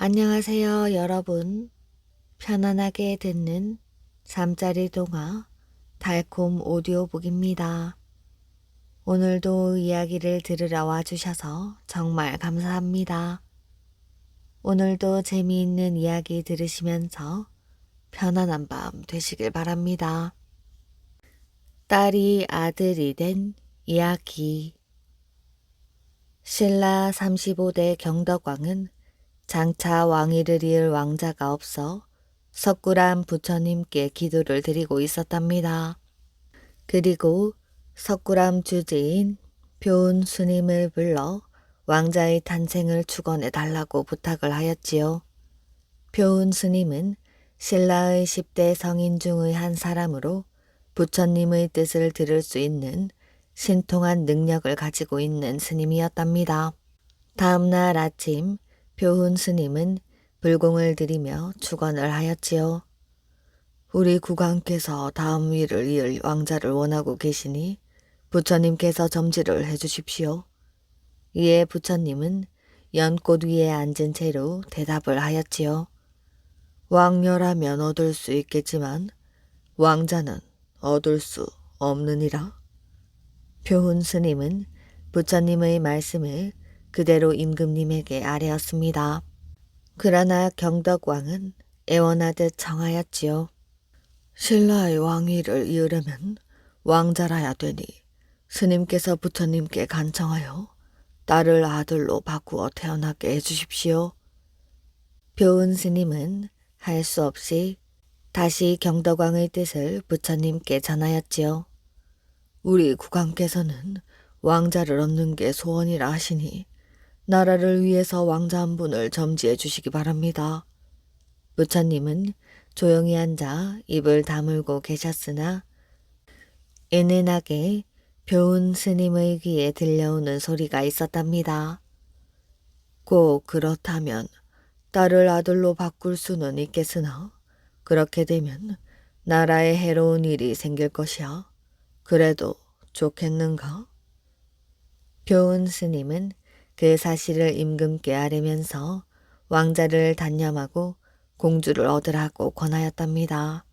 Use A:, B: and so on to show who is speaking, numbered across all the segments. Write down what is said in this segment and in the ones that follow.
A: 안녕하세요, 여러분. 편안하게 듣는 잠자리 동화 달콤 오디오북입니다. 오늘도 이야기를 들으러 와주셔서 정말 감사합니다. 오늘도 재미있는 이야기 들으시면서 편안한 밤 되시길 바랍니다. 딸이 아들이 된 이야기. 신라 35대 경덕왕은 장차 왕위를 이을 왕자가 없어 석굴암 부처님께 기도를 드리고 있었답니다. 그리고 석굴암 주지인 표운 스님을 불러 왕자의 탄생을 축원해 달라고 부탁을 하였지요. 표운 스님은 신라의 10대 성인 중의 한 사람으로 부처님의 뜻을 들을 수 있는 신통한 능력을 가지고 있는 스님이었답니다. 다음 날 아침 표훈 스님은 불공을 들이며 축원을 하였지요. 우리 국왕께서 다음 위를 이을 왕자를 원하고 계시니 부처님께서 점지를 해주십시오. 이에 부처님은 연꽃 위에 앉은 채로 대답을 하였지요. 왕녀라면 얻을 수 있겠지만 왕자는 얻을 수 없느니라. 표훈 스님은 부처님의 말씀을 그대로 임금님에게 아뢰었습니다. 그러나 경덕왕은 애원하듯 청하였지요. 신라의 왕위를 이으려면 왕자라야 되니 스님께서 부처님께 간청하여 딸을 아들로 바꾸어 태어나게 해주십시오. 표은 스님은 할 수 없이 다시 경덕왕의 뜻을 부처님께 전하였지요. 우리 국왕께서는 왕자를 얻는 게 소원이라 하시니 나라를 위해서 왕자 한 분을 점지해 주시기 바랍니다. 부처님은 조용히 앉아 입을 다물고 계셨으나 은은하게 표운 스님의 귀에 들려오는 소리가 있었답니다. 꼭 그렇다면 딸을 아들로 바꿀 수는 있겠으나 그렇게 되면 나라에 해로운 일이 생길 것이야. 그래도 좋겠는가? 표운 스님은 그 사실을 임금께 아뢰면서 왕자를 단념하고 공주를 얻으라고 권하였답니다.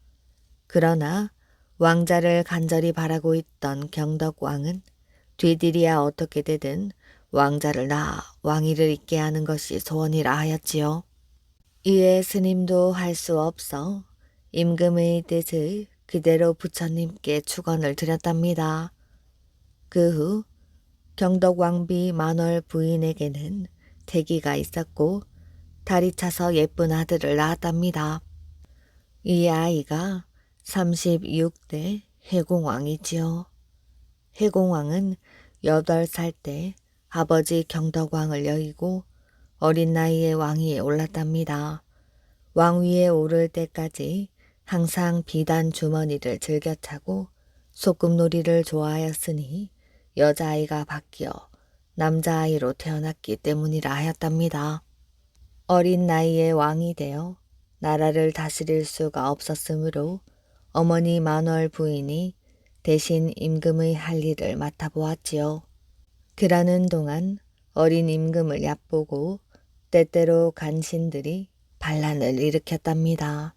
A: 그러나 왕자를 간절히 바라고 있던 경덕왕은 뒤들이야 어떻게 되든 왕자를 낳아 왕위를 잇게 하는 것이 소원이라 하였지요. 이에 스님도 할 수 없어 임금의 뜻을 그대로 부처님께 축원을 드렸답니다. 그 후 경덕왕비 만월 부인에게는 태기가 있었고 달이 차서 예쁜 아들을 낳았답니다. 이 아이가 36대 해공왕이지요. 해공왕은 8살 때 아버지 경덕왕을 여의고 어린 나이에 왕위에 올랐답니다. 왕위에 오를 때까지 항상 비단 주머니를 즐겨 차고 소꿉놀이를 좋아하였으니 여자아이가 바뀌어 남자아이로 태어났기 때문이라 하였답니다. 어린 나이에 왕이 되어 나라를 다스릴 수가 없었으므로 어머니 만월 부인이 대신 임금의 할 일을 맡아보았지요. 그러는 동안 어린 임금을 얕보고 때때로 간신들이 반란을 일으켰답니다.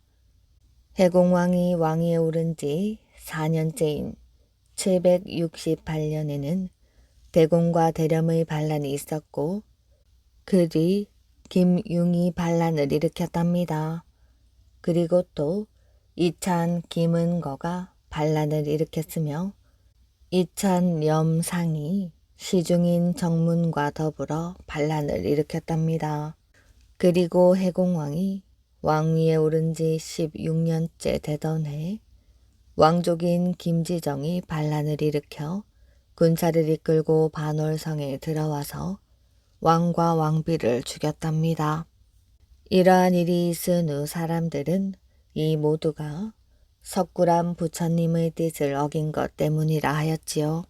A: 해공왕이 왕위에 오른 지 4년째인 768년에는 대공과 대렴의 반란이 있었고 그 뒤 김융이 반란을 일으켰답니다. 그리고 또 이찬 김은거가 반란을 일으켰으며 이찬 염상이 시중인 정문과 더불어 반란을 일으켰답니다. 그리고 해공왕이 왕위에 오른 지 16년째 되던 해 왕족인 김지정이 반란을 일으켜 군사를 이끌고 반월성에 들어와서 왕과 왕비를 죽였답니다. 이러한 일이 있은 후 사람들은 이 모두가 석굴암 부처님의 뜻을 어긴 것 때문이라 하였지요.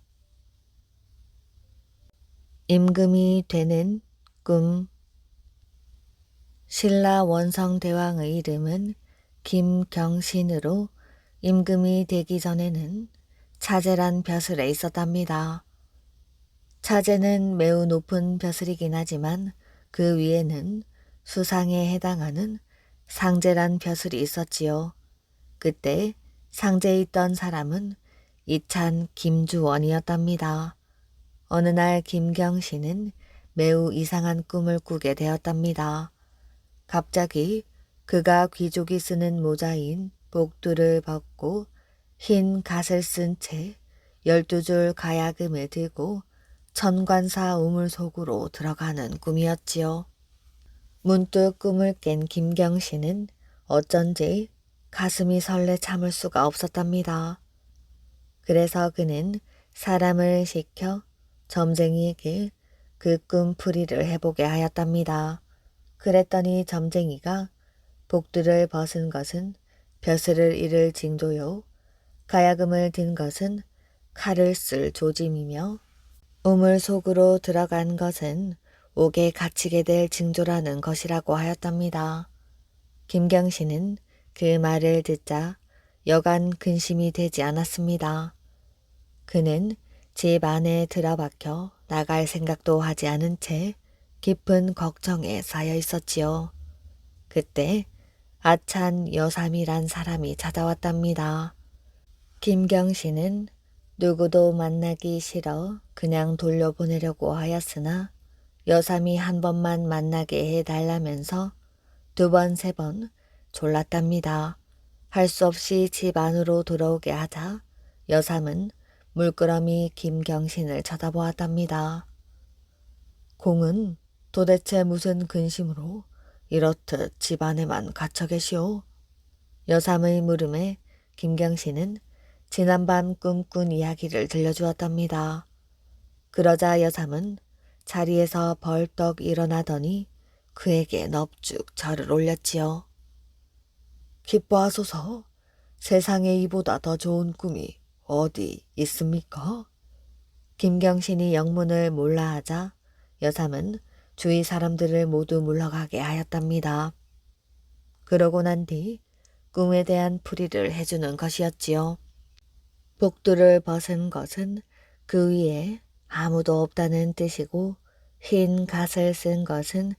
A: 임금이 되는 꿈. 신라 원성대왕의 이름은 김경신으로 임금이 되기 전에는 차제란 벼슬에 있었답니다. 차제는 매우 높은 벼슬이긴 하지만 그 위에는 수상에 해당하는 상제란 벼슬이 있었지요. 그때 상제에 있던 사람은 이찬 김주원이었답니다. 어느 날 김경신은 매우 이상한 꿈을 꾸게 되었답니다. 갑자기 그가 귀족이 쓰는 모자인 복두를 벗고 흰 갓을 쓴 채 12줄 가야금을 들고 천관사 우물 속으로 들어가는 꿈이었지요. 문득 꿈을 깬 김경신은 어쩐지 가슴이 설레 참을 수가 없었답니다. 그래서 그는 사람을 시켜 점쟁이에게 그 꿈풀이를 해보게 하였답니다. 그랬더니 점쟁이가 복두를 벗은 것은 벼슬을 잃을 징조요. 가야금을 든 것은 칼을 쓸 조짐이며 우물 속으로 들어간 것은 옥에 갇히게 될 징조라는 것이라고 하였답니다. 김경신은 그 말을 듣자 여간 근심이 되지 않았습니다. 그는 집 안에 들어박혀 나갈 생각도 하지 않은 채 깊은 걱정에 쌓여 있었지요. 그때 아찬 여삼이란 사람이 찾아왔답니다. 김경신은 누구도 만나기 싫어 그냥 돌려보내려고 하였으나 여삼이 한 번만 만나게 해달라면서 2번, 3번 졸랐답니다. 할 수 없이 집 안으로 들어오게 하자 여삼은 물끄러미 김경신을 쳐다보았답니다. 공은 도대체 무슨 근심으로 이렇듯 집 안에만 갇혀 계시오? 여삼의 물음에 김경신은 지난밤 꿈꾼 이야기를 들려주었답니다. 그러자 여삼은 자리에서 벌떡 일어나더니 그에게 넙죽 절을 올렸지요. 기뻐하소서. 세상에 이보다 더 좋은 꿈이 어디 있습니까? 김경신이 영문을 몰라 하자 여삼은 주위 사람들을 모두 물러가게 하였답니다. 그러고 난 뒤 꿈에 대한 풀이를 해주는 것이었지요. 복두를 벗은 것은 그 위에 아무도 없다는 뜻이고 흰 갓을 쓴 것은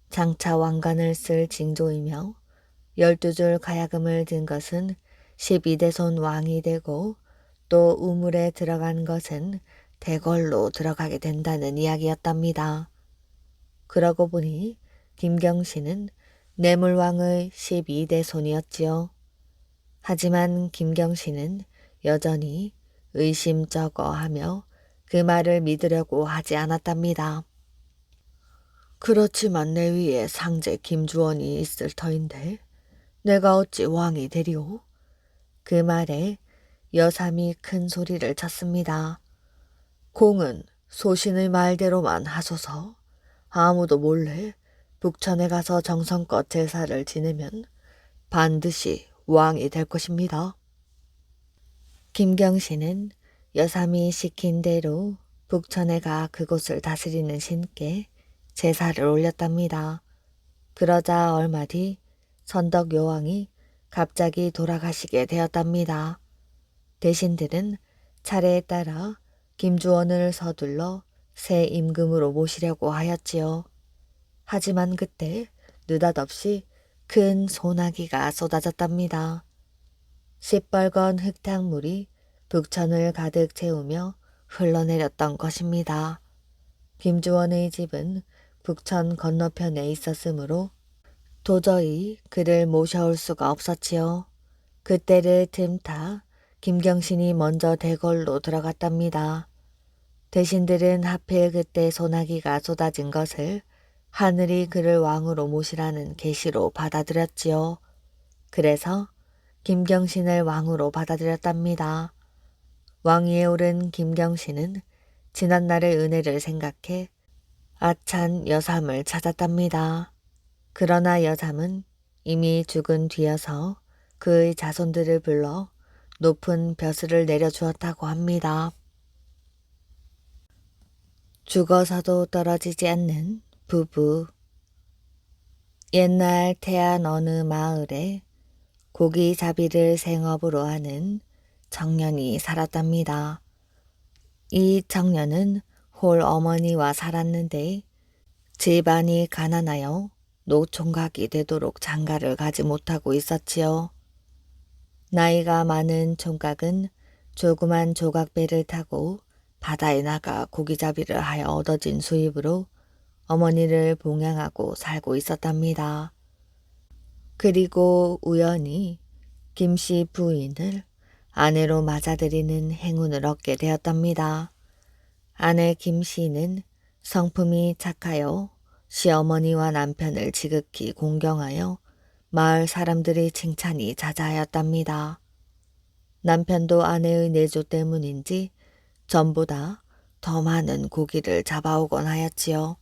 A: 장차 왕관을 쓸 징조이며 12줄 가야금을 든 것은 12대손 왕이 되고 또 우물에 들어간 것은 대궐로 들어가게 된다는 이야기였답니다. 그러고 보니 김경신은 내물왕의 12대손이었지요. 하지만 김경신은 여전히 의심쩍어하며 그 말을 믿으려고 하지 않았답니다. 그렇지만 내 위에 상제 김주원이 있을 터인데 내가 어찌 왕이 되리오? 그 말에 여삼이 큰 소리를 쳤습니다. 공은 소신의 말대로만 하소서. 아무도 몰래 북천에 가서 정성껏 제사를 지내면 반드시 왕이 될 것입니다. 김경신은 여삼이 시킨 대로 북천에 가 그곳을 다스리는 신께 제사를 올렸답니다. 그러자 얼마 뒤 선덕 여왕이 갑자기 돌아가시게 되었답니다. 대신들은 차례에 따라 김주원을 서둘러 새 임금으로 모시려고 하였지요. 하지만 그때 느닷없이 큰 소나기가 쏟아졌답니다. 시뻘건 흙탕물이 북천을 가득 채우며 흘러내렸던 것입니다. 김주원의 집은 북천 건너편에 있었으므로 도저히 그를 모셔올 수가 없었지요. 그때를 틈타 김경신이 먼저 대궐로 들어갔답니다. 대신들은 하필 그때 소나기가 쏟아진 것을 하늘이 그를 왕으로 모시라는 계시로 받아들였지요. 그래서 김경신을 왕으로 받아들였답니다. 왕위에 오른 김경신은 지난날의 은혜를 생각해 아찬 여삼을 찾았답니다. 그러나 여삼은 이미 죽은 뒤여서 그의 자손들을 불러 높은 벼슬을 내려주었다고 합니다. 죽어서도 떨어지지 않는 부부. 옛날 태안 어느 마을에 고기잡이를 생업으로 하는 청년이 살았답니다. 이 청년은 홀 어머니와 살았는데 집안이 가난하여 노총각이 되도록 장가를 가지 못하고 있었지요. 나이가 많은 총각은 조그만 조각배를 타고 바다에 나가 고기잡이를 하여 얻어진 수입으로 어머니를 봉양하고 살고 있었답니다. 그리고 우연히 김씨 부인을 아내로 맞아들이는 행운을 얻게 되었답니다. 아내 김씨는 성품이 착하여 시어머니와 남편을 지극히 공경하여 마을 사람들의 칭찬이 자자하였답니다. 남편도 아내의 내조 때문인지 전보다 더 많은 고기를 잡아오곤 하였지요.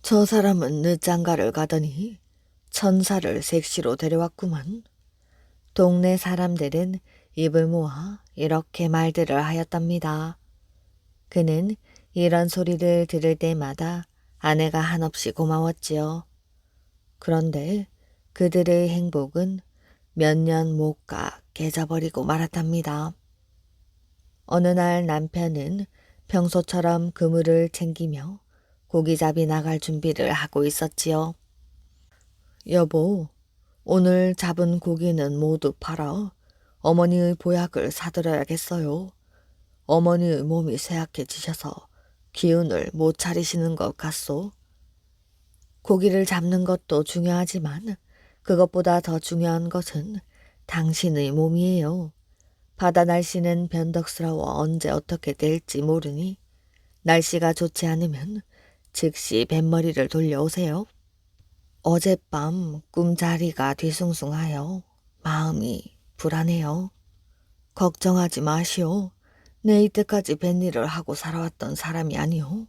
A: 저 사람은 늦장가를 가더니 천사를 색시로 데려왔구만. 동네 사람들은 입을 모아 이렇게 말들을 하였답니다. 그는 이런 소리를 들을 때마다 아내가 한없이 고마웠지요. 그런데 그들의 행복은 몇 년 못 가 깨져버리고 말았답니다. 어느 날 남편은 평소처럼 그물을 챙기며 고기잡이 나갈 준비를 하고 있었지요. 여보, 오늘 잡은 고기는 모두 팔아 어머니의 보약을 사들어야겠어요. 어머니의 몸이 쇠약해지셔서 기운을 못 차리시는 것 같소. 고기를 잡는 것도 중요하지만 그것보다 더 중요한 것은 당신의 몸이에요. 바다 날씨는 변덕스러워 언제 어떻게 될지 모르니 날씨가 좋지 않으면 즉시 뱃머리를 돌려오세요. 어젯밤 꿈자리가 뒤숭숭하여 마음이 불안해요. 걱정하지 마시오. 내 이때까지 뱃일을 하고 살아왔던 사람이 아니오.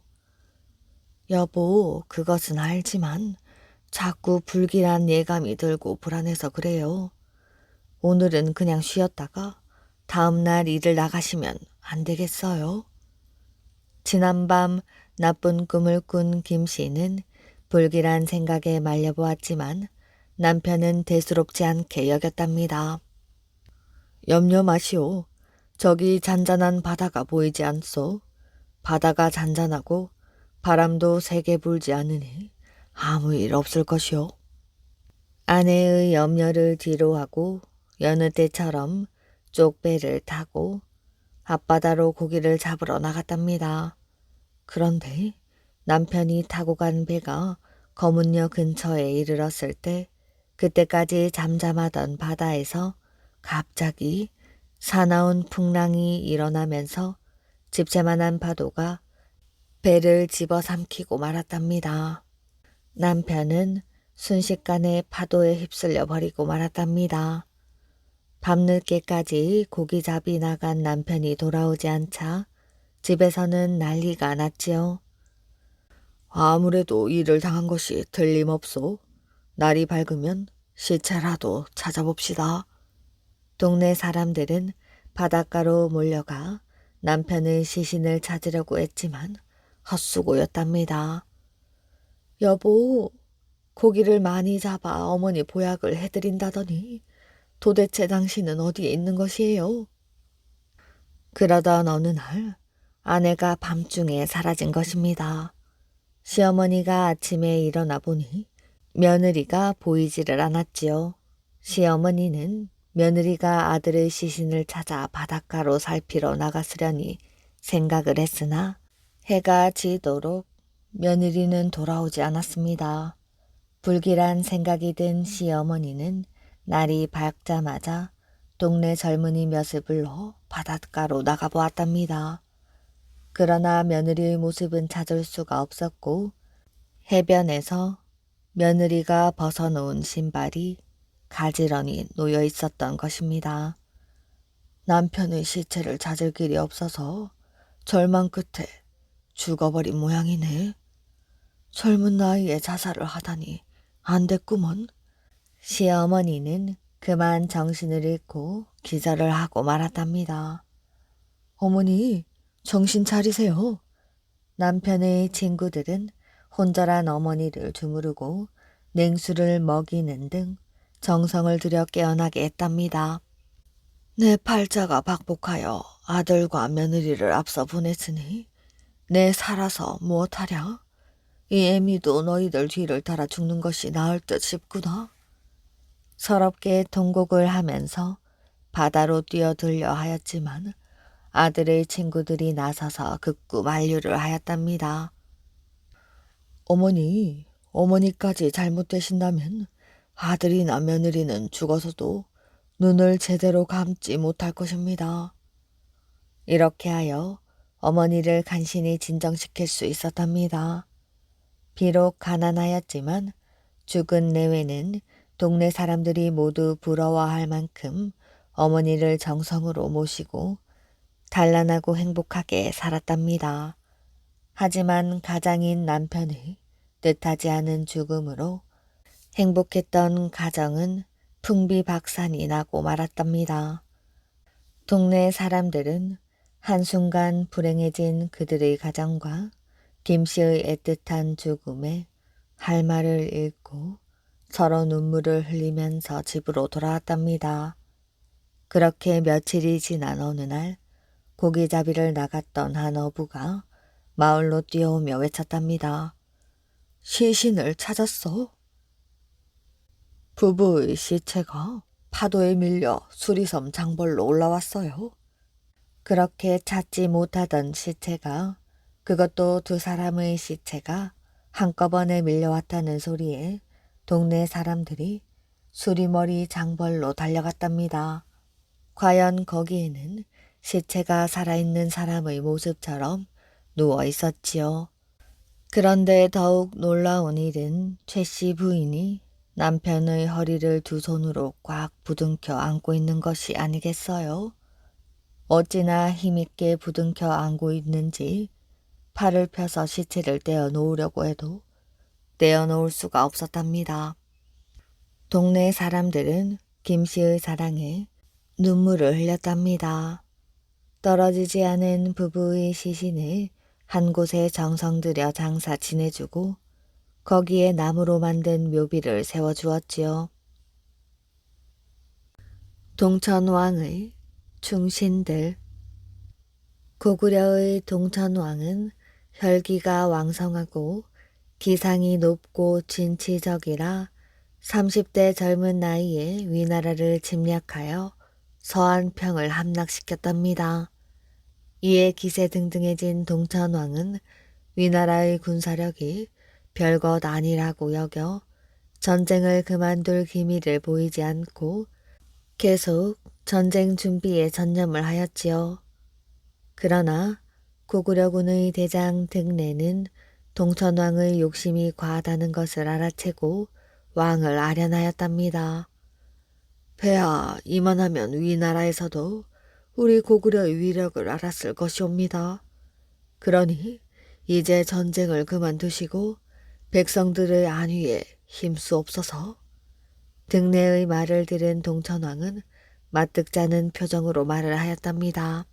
A: 여보, 그것은 알지만 자꾸 불길한 예감이 들고 불안해서 그래요. 오늘은 그냥 쉬었다가 다음 날 일을 나가시면 안 되겠어요? 지난밤 나쁜 꿈을 꾼 김씨는 불길한 생각에 말려보았지만 남편은 대수롭지 않게 여겼답니다. 염려 마시오. 저기 잔잔한 바다가 보이지 않소? 바다가 잔잔하고 바람도 세게 불지 않으니 아무 일 없을 것이오. 아내의 염려를 뒤로하고 여느 때처럼 쪽배를 타고 앞바다로 고기를 잡으러 나갔답니다. 그런데 남편이 타고 간 배가 거문역 근처에 이르렀을 때 그때까지 잠잠하던 바다에서 갑자기 사나운 풍랑이 일어나면서 집채만한 파도가 배를 집어삼키고 말았답니다. 남편은 순식간에 파도에 휩쓸려 버리고 말았답니다. 밤늦게까지 고기잡이 나간 남편이 돌아오지 않자 집에서는 난리가 났지요. 아무래도 일을 당한 것이 틀림없소. 날이 밝으면 시체라도 찾아봅시다. 동네 사람들은 바닷가로 몰려가 남편의 시신을 찾으려고 했지만 헛수고였답니다. 여보, 고기를 많이 잡아 어머니 보약을 해드린다더니 도대체 당신은 어디에 있는 것이에요? 그러던 어느 날 아내가 밤중에 사라진 것입니다. 시어머니가 아침에 일어나 보니 며느리가 보이지를 않았지요. 시어머니는 며느리가 아들의 시신을 찾아 바닷가로 살피러 나갔으려니 생각을 했으나 해가 지도록 며느리는 돌아오지 않았습니다. 불길한 생각이 든 시어머니는 날이 밝자마자 동네 젊은이 몇을 불러 바닷가로 나가보았답니다. 그러나 며느리의 모습은 찾을 수가 없었고 해변에서 며느리가 벗어놓은 신발이 가지런히 놓여 있었던 것입니다. 남편의 시체를 찾을 길이 없어서 절망 끝에 죽어버린 모양이네. 젊은 나이에 자살을 하다니 안 됐구먼. 시어머니는 그만 정신을 잃고 기절을 하고 말았답니다. 어머니, 정신 차리세요. 남편의 친구들은 혼절한 어머니를 주무르고 냉수를 먹이는 등 정성을 들여 깨어나게 했답니다. 내 팔자가 박복하여 아들과 며느리를 앞서 보냈으니 내 살아서 무엇하랴? 이 애미도 너희들 뒤를 따라 죽는 것이 나을 듯 싶구나. 서럽게 통곡을 하면서 바다로 뛰어들려 하였지만 아들의 친구들이 나서서 극구 만류를 하였답니다. 어머니까지 잘못되신다면 아들이나 며느리는 죽어서도 눈을 제대로 감지 못할 것입니다. 이렇게 하여 어머니를 간신히 진정시킬 수 있었답니다. 비록 가난하였지만 죽은 내외는 동네 사람들이 모두 부러워할 만큼 어머니를 정성으로 모시고 단란하고 행복하게 살았답니다. 하지만 가장인 남편의 뜻하지 않은 죽음으로 행복했던 가정은 풍비박산이 나고 말았답니다. 동네 사람들은 한순간 불행해진 그들의 가정과 김씨의 애틋한 죽음에 할 말을 잃고 서로 눈물을 흘리면서 집으로 돌아왔답니다. 그렇게 며칠이 지난 어느 날 고기잡이를 나갔던 한 어부가 마을로 뛰어오며 외쳤답니다. 시신을 찾았어. 부부의 시체가 파도에 밀려 수리섬 장벌로 올라왔어요. 그렇게 찾지 못하던 시체가, 그것도 두 사람의 시체가 한꺼번에 밀려왔다는 소리에 동네 사람들이 수리머리 장벌로 달려갔답니다. 과연 거기에는 시체가 살아있는 사람의 모습처럼 누워 있었지요. 그런데 더욱 놀라운 일은 최씨 부인이 남편의 허리를 두 손으로 꽉 부둥켜 안고 있는 것이 아니겠어요? 어찌나 힘있게 부둥켜 안고 있는지 팔을 펴서 시체를 떼어 놓으려고 해도 떼어 놓을 수가 없었답니다. 동네 사람들은 김씨의 사랑에 눈물을 흘렸답니다. 떨어지지 않은 부부의 시신을 한 곳에 정성 들여 장사 지내주고 거기에 나무로 만든 묘비를 세워주었지요. 동천왕의 충신들. 고구려의 동천왕은 혈기가 왕성하고 기상이 높고 진취적이라 30대 젊은 나이에 위나라를 침략하여 서안평을 함락시켰답니다. 이에 기세등등해진 동천왕은 위나라의 군사력이 별것 아니라고 여겨 전쟁을 그만둘 기미를 보이지 않고 계속 전쟁 준비에 전념을 하였지요. 그러나 고구려군의 대장 등내는 동천왕의 욕심이 과하다는 것을 알아채고 왕을 아련하였답니다. 폐하, 이만하면 위나라에서도 우리 고구려의 위력을 알았을 것이옵니다. 그러니 이제 전쟁을 그만두시고 백성들의 안위에 힘수옵소서. 등내의 말을 들은 동천왕은 마뜩자는 표정으로 말을 하였답니다.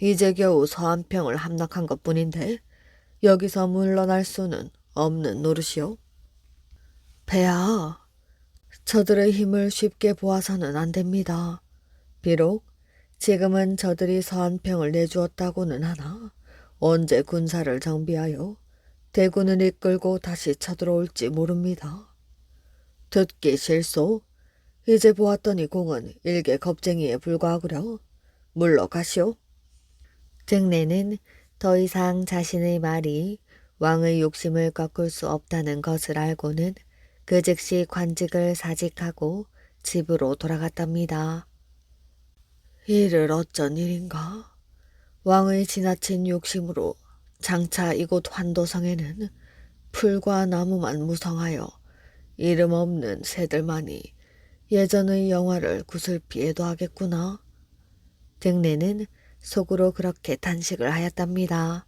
A: 이제 겨우 서안평을 함락한 것뿐인데 여기서 물러날 수는 없는 노릇이오. 폐하, 저들의 힘을 쉽게 보아서는 안 됩니다. 비록 지금은 저들이 서안평을 내주었다고는 하나 언제 군사를 정비하여 대군을 이끌고 다시 쳐들어올지 모릅니다. 듣기 싫소. 이제 보았더니 공은 일개 겁쟁이에 불과하구려. 물러가시오. 등내는 더 이상 자신의 말이 왕의 욕심을 꺾을 수 없다는 것을 알고는 그 즉시 관직을 사직하고 집으로 돌아갔답니다. 이를 어쩐 일인가? 왕의 지나친 욕심으로 장차 이곳 환도성에는 풀과 나무만 무성하여 이름 없는 새들만이 예전의 영화를 구슬피해도 하겠구나. 등내는 속으로 그렇게 단식을 하였답니다.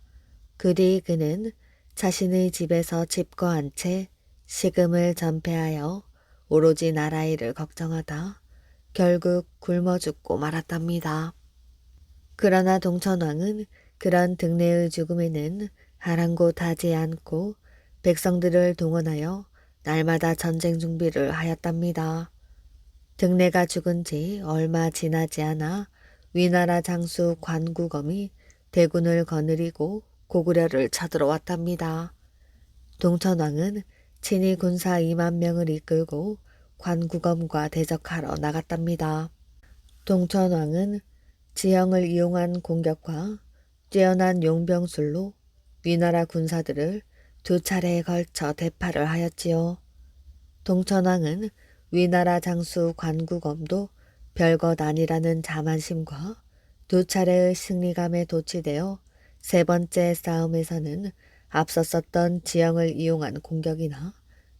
A: 그 뒤 그는 자신의 집에서 집거한 채 식음을 전폐하여 오로지 나라 일을 걱정하다 결국 굶어 죽고 말았답니다. 그러나 동천왕은 그런 등내의 죽음에는 아랑곳하지 않고 백성들을 동원하여 날마다 전쟁 준비를 하였답니다. 등내가 죽은 지 얼마 지나지 않아 위나라 장수 관구검이 대군을 거느리고 고구려를 쳐들어왔답니다. 동천왕은 친히 군사 2만 명을 이끌고 관구검과 대적하러 나갔답니다. 동천왕은 지형을 이용한 공격과 뛰어난 용병술로 위나라 군사들을 2차례에 걸쳐 대파를 하였지요. 동천왕은 위나라 장수 관구검도 별것 아니라는 자만심과 2차례의 승리감에 도취되어 3번째 싸움에서는 앞섰었던 지형을 이용한 공격이나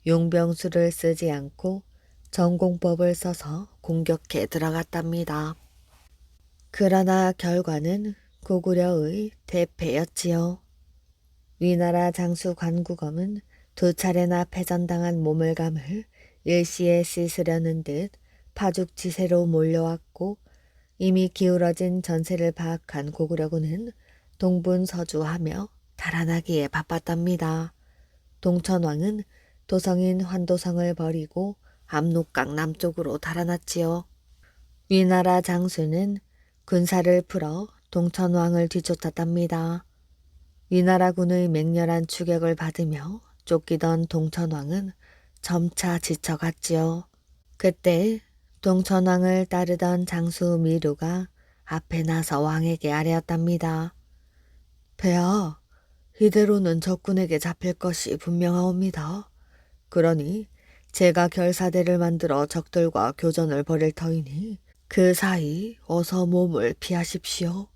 A: 용병수를 쓰지 않고 전공법을 써서 공격해 들어갔답니다. 그러나 결과는 고구려의 대패였지요. 위나라 장수 관구검은 2차례나 패전당한 모멸감을 일시에 씻으려는 듯 파죽지세로 몰려왔고 이미 기울어진 전세를 파악한 고구려군은 동분서주하며 달아나기에 바빴답니다. 동천왕은 도성인 환도성을 버리고 압록강 남쪽으로 달아났지요. 위나라 장수는 군사를 풀어 동천왕을 뒤쫓았답니다. 위나라군의 맹렬한 추격을 받으며 쫓기던 동천왕은 점차 지쳐갔지요. 그때 동천왕을 따르던 장수 미루가 앞에 나서 왕에게 아뢰었답니다. 폐하, 이대로는 적군에게 잡힐 것이 분명하옵니다. 그러니 제가 결사대를 만들어 적들과 교전을 벌일 터이니 그 사이 어서 몸을 피하십시오.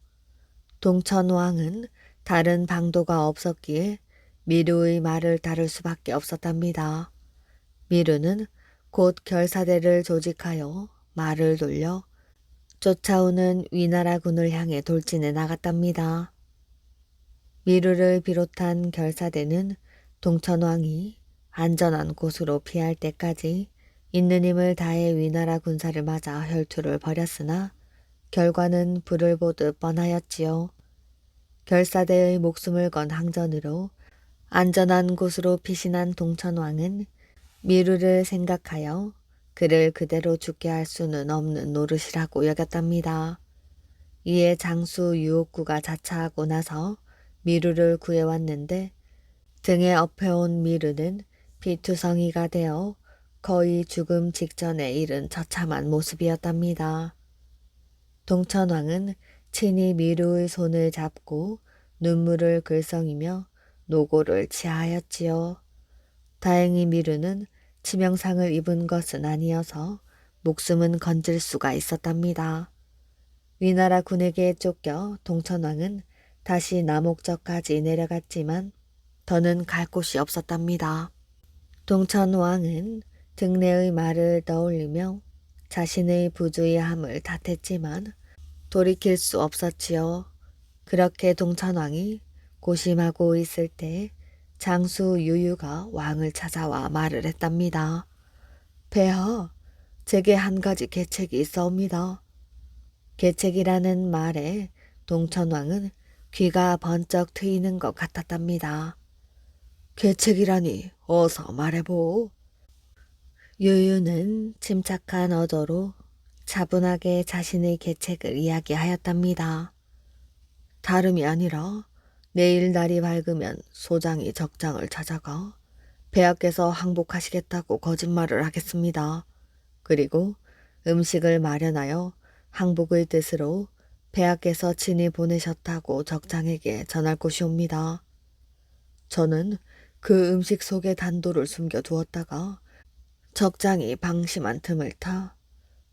A: 동천왕은 다른 방도가 없었기에 미루의 말을 따를 수밖에 없었답니다. 미루는 곧 결사대를 조직하여 말을 돌려 쫓아오는 위나라군을 향해 돌진해 나갔답니다. 미루를 비롯한 결사대는 동천왕이 안전한 곳으로 피할 때까지 있는 힘을 다해 위나라 군사를 맞아 혈투를 벌였으나 결과는 불을 보듯 뻔하였지요. 결사대의 목숨을 건 항전으로 안전한 곳으로 피신한 동천왕은 미루를 생각하여 그를 그대로 죽게 할 수는 없는 노릇이라고 여겼답니다. 이에 장수 유옥구가 자차하고 나서 미루를 구해왔는데 등에 업혀온 미루는 비투성이가 되어 거의 죽음 직전에 이른 처참한 모습이었답니다. 동천왕은 친히 미루의 손을 잡고 눈물을 글썽이며 노고를 치하하였지요. 다행히 미루는 치명상을 입은 것은 아니어서 목숨은 건질 수가 있었답니다. 위나라 군에게 쫓겨 동천왕은 다시 남옥저까지 내려갔지만 더는 갈 곳이 없었답니다. 동천왕은 등내의 말을 떠올리며 자신의 부주의함을 탓했지만 돌이킬 수 없었지요. 그렇게 동천왕이 고심하고 있을 때 장수 유유가 왕을 찾아와 말을 했답니다. 폐하, 제게 한 가지 계책이 있사옵니다. 계책이라는 말에 동천왕은 귀가 번쩍 트이는 것 같았답니다. 계책이라니 어서 말해보. 유유는 침착한 어조로 차분하게 자신의 계책을 이야기하였답니다. 다름이 아니라 내일 날이 밝으면 소장이 적장을 찾아가 폐하께서 항복하시겠다고 거짓말을 하겠습니다. 그리고 음식을 마련하여 항복의 뜻으로 폐하께서 친히 보내셨다고 적장에게 전할 것이옵니다. 저는 그 음식 속에 단도를 숨겨두었다가 적장이 방심한 틈을 타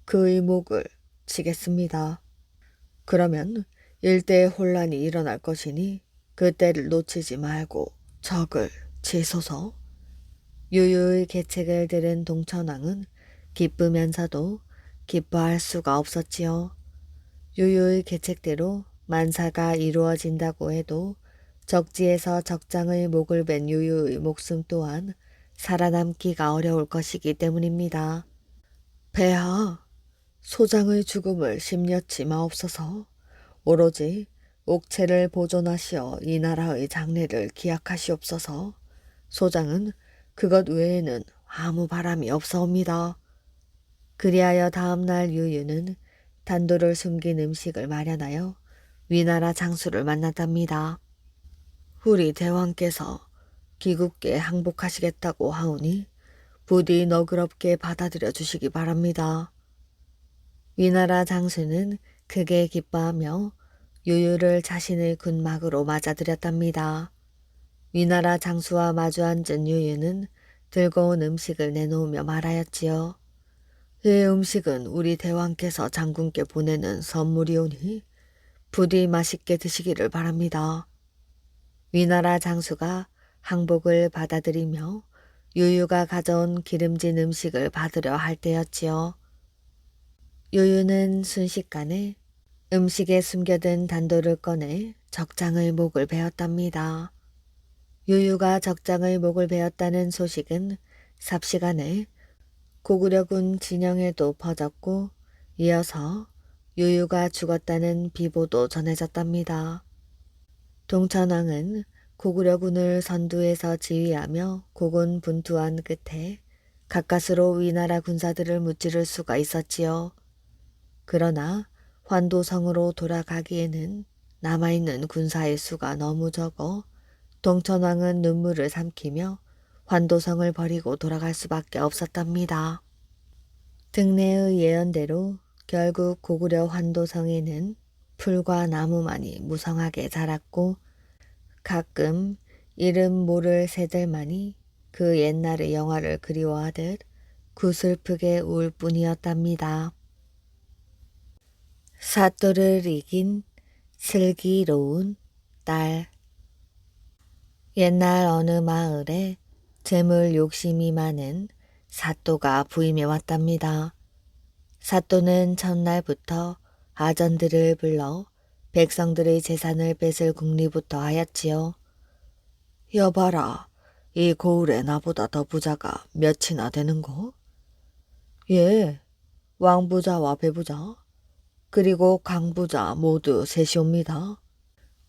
A: 그의 목을 치겠습니다. 그러면 일대의 혼란이 일어날 것이니 그때를 놓치지 말고 적을 치소서. 유유의 계책을 들은 동천왕은 기쁘면서도 기뻐할 수가 없었지요. 유유의 계책대로 만사가 이루어진다고 해도 적지에서 적장의 목을 벤 유유의 목숨 또한 살아남기가 어려울 것이기 때문입니다. 폐하, 소장의 죽음을 심려치 마옵소서. 오로지 옥체를 보존하시어 이 나라의 장래를 기약하시옵소서. 소장은 그것 외에는 아무 바람이 없사옵니다. 그리하여 다음날 유유는 단도를 숨긴 음식을 마련하여 위나라 장수를 만났답니다. 우리 대왕께서 기국게 항복하시겠다고 하오니 부디 너그럽게 받아들여 주시기 바랍니다. 위나라 장수는 크게 기뻐하며 유유를 자신의 군막으로 맞아들였답니다. 위나라 장수와 마주 앉은 유유는 들고 온 음식을 내놓으며 말하였지요. 이 음식은 우리 대왕께서 장군께 보내는 선물이오니 부디 맛있게 드시기를 바랍니다. 위나라 장수가 항복을 받아들이며 유유가 가져온 기름진 음식을 받으려 할 때였지요. 유유는 순식간에 음식에 숨겨든 단도를 꺼내 적장의 목을 베었답니다. 유유가 적장의 목을 베었다는 소식은 삽시간에 고구려군 진영에도 퍼졌고 이어서 유유가 죽었다는 비보도 전해졌답니다. 동천왕은 고구려군을 선두에서 지휘하며 고군분투한 끝에 가까스로 위나라 군사들을 무찌를 수가 있었지요. 그러나 환도성으로 돌아가기에는 남아있는 군사의 수가 너무 적어 동천왕은 눈물을 삼키며 환도성을 버리고 돌아갈 수밖에 없었답니다. 등내의 예언대로 결국 고구려 환도성에는 풀과 나무만이 무성하게 자랐고 가끔 이름 모를 새들만이 그 옛날의 영화를 그리워하듯 구슬프게 울 뿐이었답니다. 사또를 이긴 슬기로운 딸. 옛날 어느 마을에 재물 욕심이 많은 사또가 부임해 왔답니다. 사또는 첫날부터 아전들을 불러 백성들의 재산을 뺏을 궁리부터 하였지요. 여봐라, 이 고을에 나보다 더 부자가 몇이나 되는고? 예, 왕부자와 배부자, 그리고 강부자 모두 셋이옵니다.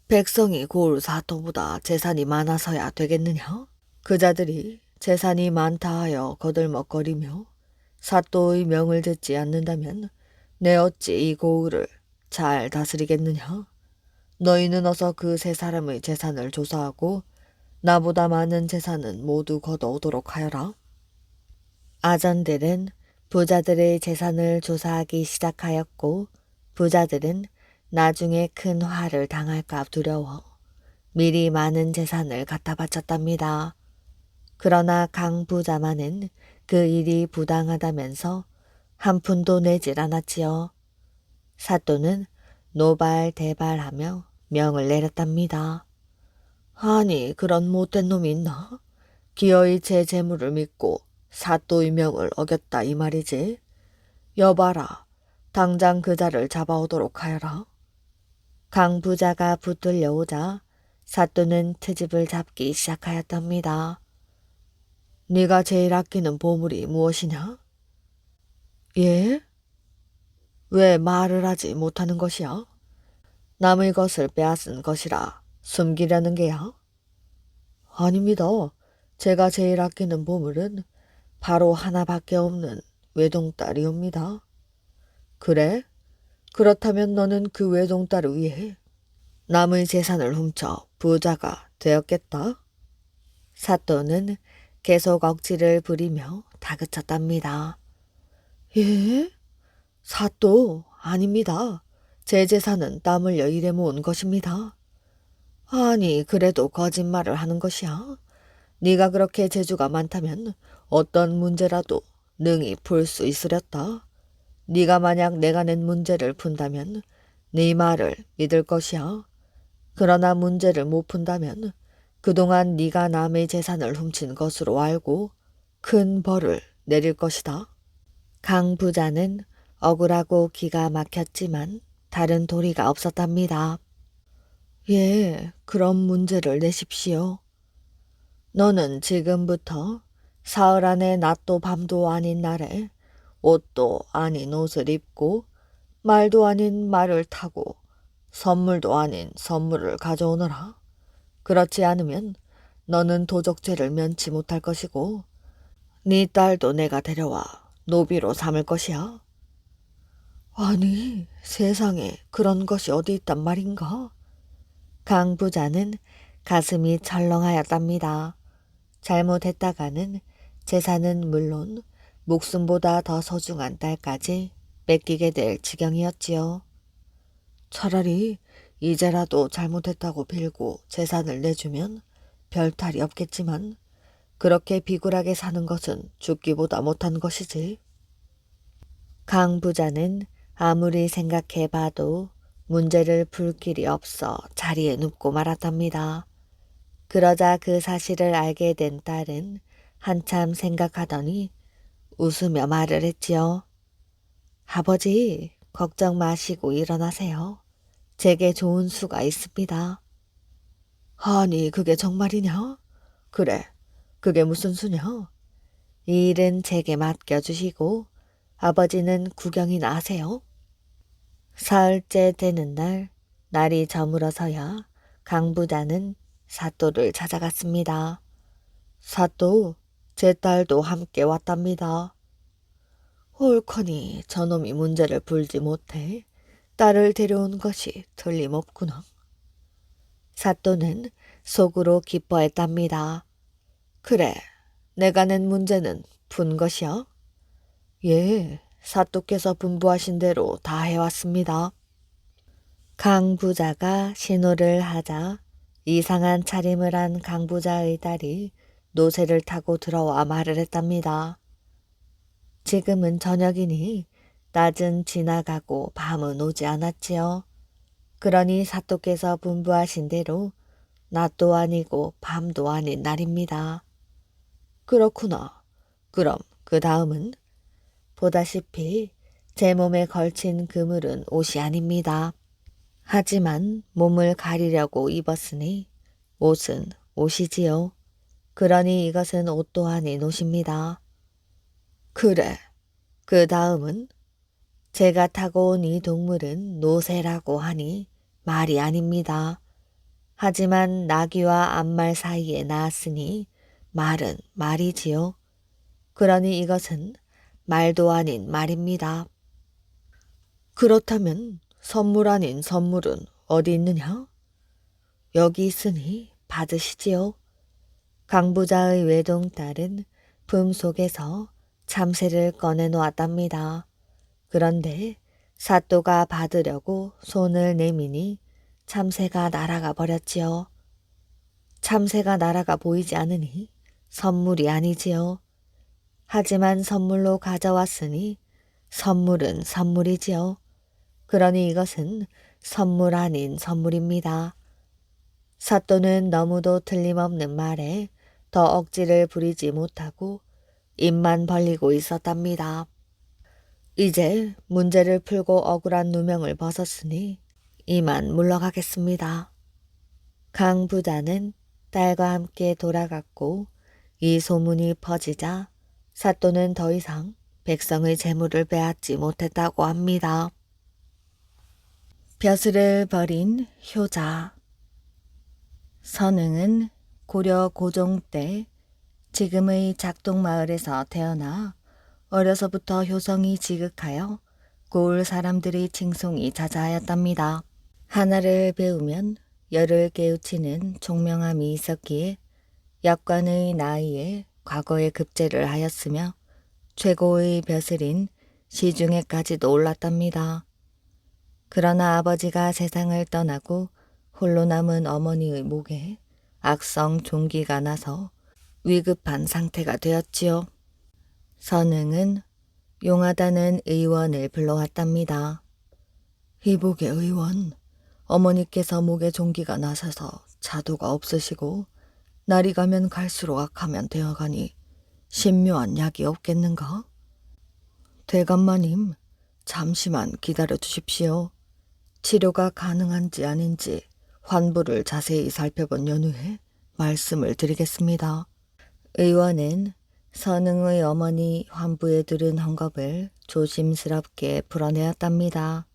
A: 백성이 고을 사또보다 재산이 많아서야 되겠느냐? 그자들이 재산이 많다 하여 거들먹거리며 사또의 명을 듣지 않는다면 내 어찌 이 고을을 잘 다스리겠느냐? 너희는 어서 그 세 사람의 재산을 조사하고 나보다 많은 재산은 모두 걷어오도록 하여라. 아전들은 부자들의 재산을 조사하기 시작하였고 부자들은 나중에 큰 화를 당할까 두려워 미리 많은 재산을 갖다 바쳤답니다. 그러나 강 부자만은 그 일이 부당하다면서 한 푼도 내질 않았지요. 사또는 노발대발하며 명을 내렸답니다. 아니, 그런 못된 놈이 있나? 기어이 제 재물을 믿고 사또의 명을 어겼다 이 말이지. 여봐라, 당장 그자를 잡아오도록 하여라. 강 부자가 붙들려 오자 사또는 트집을 잡기 시작하였답니다. 네가 제일 아끼는 보물이 무엇이냐? 예? 왜 말을 하지 못하는 것이야? 남의 것을 빼앗은 것이라 숨기려는 게야? 아닙니다. 제가 제일 아끼는 보물은 바로 하나밖에 없는 외동딸이옵니다. 그래? 그렇다면 너는 그 외동딸을 위해 남의 재산을 훔쳐 부자가 되었겠다. 사또는 계속 억지를 부리며 다그쳤답니다. 예? 사또, 아닙니다. 제 재산은 땀 흘려 일해 모은 것입니다. 아니, 그래도 거짓말을 하는 것이야. 네가 그렇게 재주가 많다면 어떤 문제라도 능히 풀 수 있으렸다. 네가 만약 내가 낸 문제를 푼다면 네 말을 믿을 것이야. 그러나 문제를 못 푼다면 그동안 네가 남의 재산을 훔친 것으로 알고 큰 벌을 내릴 것이다. 강 부자는 억울하고 기가 막혔지만 다른 도리가 없었답니다. 예, 그런 문제를 내십시오. 너는 지금부터 사흘 안에 낮도 밤도 아닌 날에 옷도 아닌 옷을 입고 말도 아닌 말을 타고 선물도 아닌 선물을 가져오너라. 그렇지 않으면 너는 도적죄를 면치 못할 것이고 네 딸도 내가 데려와 노비로 삼을 것이야. 아니, 세상에 그런 것이 어디 있단 말인가? 강 부자는 가슴이 철렁하였답니다. 잘못했다가는 재산은 물론 목숨보다 더 소중한 딸까지 뺏기게 될 지경이었지요. 차라리 이제라도 잘못했다고 빌고 재산을 내주면 별 탈이 없겠지만 그렇게 비굴하게 사는 것은 죽기보다 못한 것이지. 강 부자는 아무리 생각해봐도 문제를 풀 길이 없어 자리에 눕고 말았답니다. 그러자 그 사실을 알게 된 딸은 한참 생각하더니 웃으며 말을 했지요. 아버지, 걱정 마시고 일어나세요. 제게 좋은 수가 있습니다. 아니, 그게 정말이냐? 그래, 그게 무슨 수냐? 이 일은 제게 맡겨주시고 아버지는 구경이나 하세요. 사흘째 되는 날, 날이 저물어서야 강 부자는 사또를 찾아갔습니다. 사또, 제 딸도 함께 왔답니다. 옳거니 저놈이 문제를 풀지 못해 딸을 데려온 것이 틀림없구나. 사또는 속으로 기뻐했답니다. 그래, 내가 낸 문제는 푼 것이야? 예, 사또께서 분부하신 대로 다 해왔습니다. 강 부자가 신호를 하자 이상한 차림을 한 강 부자의 딸이 노새를 타고 들어와 말을 했답니다. 지금은 저녁이니 낮은 지나가고 밤은 오지 않았지요. 그러니 사또께서 분부하신 대로 낮도 아니고 밤도 아닌 날입니다. 그렇구나. 그럼 그 다음은? 보다시피 제 몸에 걸친 그물은 옷이 아닙니다. 하지만 몸을 가리려고 입었으니 옷은 옷이지요. 그러니 이것은 옷도 아닌 옷입니다. 그래. 그 다음은? 제가 타고 온 이 동물은 노새라고 하니 말이 아닙니다. 하지만 나귀와 암말 사이에 나왔으니 말은 말이지요. 그러니 이것은 말도 아닌 말입니다. 그렇다면 선물 아닌 선물은 어디 있느냐? 여기 있으니 받으시지요. 강부자의 외동딸은 품 속에서 참새를 꺼내놓았답니다. 그런데 사또가 받으려고 손을 내미니 참새가 날아가 버렸지요. 참새가 날아가 보이지 않으니 선물이 아니지요. 하지만 선물로 가져왔으니 선물은 선물이지요. 그러니 이것은 선물 아닌 선물입니다. 사또는 너무도 틀림없는 말에 더 억지를 부리지 못하고 입만 벌리고 있었답니다. 이제 문제를 풀고 억울한 누명을 벗었으니 이만 물러가겠습니다. 강 부자는 딸과 함께 돌아갔고 이 소문이 퍼지자 사또는 더 이상 백성의 재물을 빼앗지 못했다고 합니다. 벼슬을 버린 효자. 선응은 고려 고종 때 지금의 작동마을에서 태어나 어려서부터 효성이 지극하여 고을 사람들의 칭송이 자자하였답니다. 하나를 배우면 열을 깨우치는 총명함이 있었기에 약관의 나이에 과거에 급제를 하였으며 최고의 벼슬인 시중에까지도 올랐답니다. 그러나 아버지가 세상을 떠나고 홀로 남은 어머니의 목에 악성 종기가 나서 위급한 상태가 되었지요. 선응은 용하다는 의원을 불러왔답니다. 희복의 의원, 어머니께서 목에 종기가 나서서 자도가 없으시고 날이 가면 갈수록 악하면 되어가니 신묘한 약이 없겠는가? 대감마님, 잠시만 기다려 주십시오. 치료가 가능한지 아닌지 환부를 자세히 살펴본 연후에 말씀을 드리겠습니다. 의원은 선응의 어머니 환부에 두른 헝겊을 조심스럽게 풀어내었답니다.